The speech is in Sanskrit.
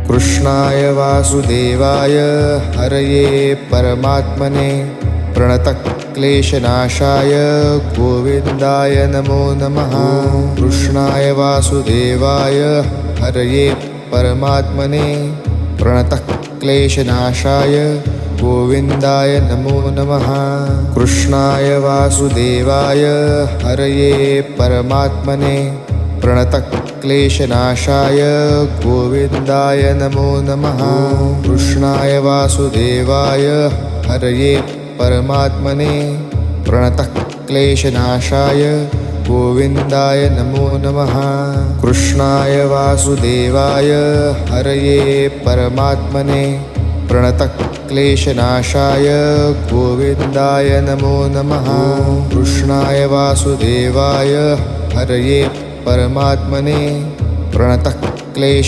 कृष्णाय वासुदेवाय हरये परमात्मने प्रणतक्लेशनाशाय गोविन्दाय नमो नमः। कृष्णाय वासुदेवाय हरये परमात्मने प्रणतक्लेशनाशाय गोविन्दाय नमो नमः। कृष्णाय वासुदेवाय हरये परमात्मने प्रणतक्लेशनाशाय गोविन्दाय नमो नमः। कृष्णाय वासुदेवाय हरये परमात्मने प्रणतक्लेशनाशाय गोविन्दाय नमो नमः। कृष्णाय वासुदेवाय हरये परमात्मने प्रणतक्लेशनाशाय गोविन्दाय नमो नमः। कृष्णाय वासुदेवाय हरये परमात्मने प्रणतक्लेश